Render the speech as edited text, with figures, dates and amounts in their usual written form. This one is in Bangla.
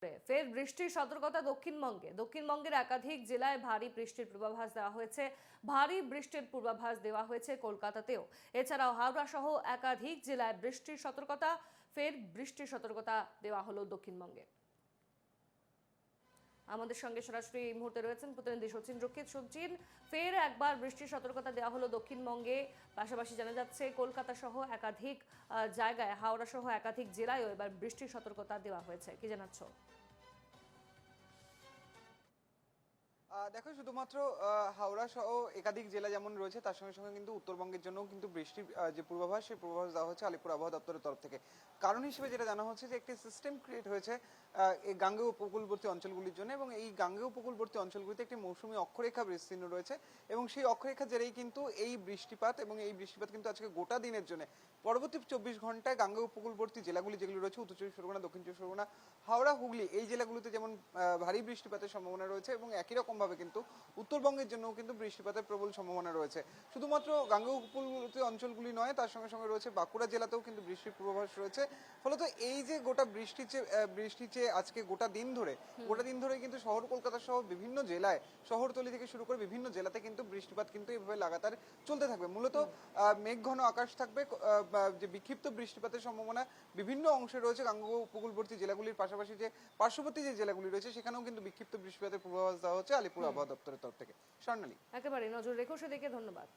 ফের বৃষ্টির সতর্কতা দক্ষিণবঙ্গের একাধিক জেলায় ভারী বৃষ্টির পূর্বাভাস দেওয়া হয়েছে। ভারী বৃষ্টির পূর্বাভাস দেওয়া হয়েছে কলকাতাতেও। এছাড়াও হাওড়া সহ একাধিক জেলায় বৃষ্টির সতর্কতা দেওয়া হলো দক্ষিণবঙ্গে। আমাদের সঙ্গে সরাসরি এই মুহূর্তে রয়েছেন প্রতিনিধি সচিন রক্ষিত। সচিন, ফের একবার বৃষ্টির সতর্কতা দেওয়া হলো দক্ষিণবঙ্গে, পাশাপাশি জানা যাচ্ছে কলকাতা সহ একাধিক জায়গায়, হাওড়া সহ একাধিক জেলায়ও এবার বৃষ্টির সতর্কতা দেওয়া হয়েছে, কি জানাচ্ছ? দেখো, শুধুমাত্র হাওড়া সহ একাধিক জেলা যেমন রয়েছে, তার সঙ্গে সঙ্গে কিন্তু উত্তরবঙ্গের জন্য কিন্তু বৃষ্টির যে পূর্বাভাস, সেই পূর্বাভাস দেওয়া হচ্ছে আলিপুর আবহাওয়া দপ্তরের তরফ থেকে। কারণ হিসেবে যেটা জানা হচ্ছে যে একটি সিস্টেম ক্রিয়েট হয়েছে এই গাঙ্গেয় উপকূলবর্তী অঞ্চলগুলির জন্য, এবং এই গাঙ্গেয় উপকূলবর্তী অঞ্চলগুলিতে একটি মৌসুমী অক্ষরেখা বিস্তীর্ণ রয়েছে, এবং সেই অক্ষরেখা জেরেই কিন্তু এই বৃষ্টিপাত, এবং এই বৃষ্টিপাত কিন্তু আজকে গোটা দিনের জন্য পরবর্তী 24 ঘন্টায় গাঙ্গেয় উপকূলবর্তী জেলাগুলি যেগুলো রয়েছে, উত্তর চব্বিশ পরগনা, দক্ষিণ চব্বিশ পরগনা, হাওড়া, হুগলি, এই জেলাগুলিতে যেমন ভারী বৃষ্টিপাতের সম্ভাবনা রয়েছে, এবং একই রকম ভাবে কিন্তু উত্তরবঙ্গের জন্য কিন্তু বৃষ্টিপাতের প্রবল সম্ভাবনা রয়েছে। শুধুমাত্র গাঙ্গেয় উপকূলবর্তী অঞ্চলগুলি নয়, তার সঙ্গে সঙ্গে রয়েছে বাঁকুড়া জেলাতেও কিন্তু বৃষ্টির পূর্বাভাস রয়েছে। ফলত এই যে গোটা বৃষ্টির চেয়ে আজকে গোটা দিন ধরে কিন্তু শহর কলকাতা সহ বিভিন্ন জেলায়, শহরতলি থেকে শুরু করে বিভিন্ন জেলাতে কিন্তু বৃষ্টিপাত কিন্তু এইভাবে লাগাতার চলতে থাকবে। মূলত মেঘঘন আকাশ থাকবে, যে বিক্ষিপ্ত বৃষ্টিপাতের সম্ভাবনা বিভিন্ন অংশে রয়েছে গাঙ্গেয় উপকূলবর্তী জেলাগুলির পাশাপাশি যে পার্শ্ববর্তী যে জেলাগুলি রয়েছে, সেখানেও কিন্তু বিক্ষিপ্ত বৃষ্টিপাতের পূর্বাভাস দেওয়া হচ্ছে আলিপুর আবহাওয়া দপ্তরের তরফ থেকে। স্বর্ণালী, একেবারে নজর রেখো সেদিকে, ধন্যবাদ।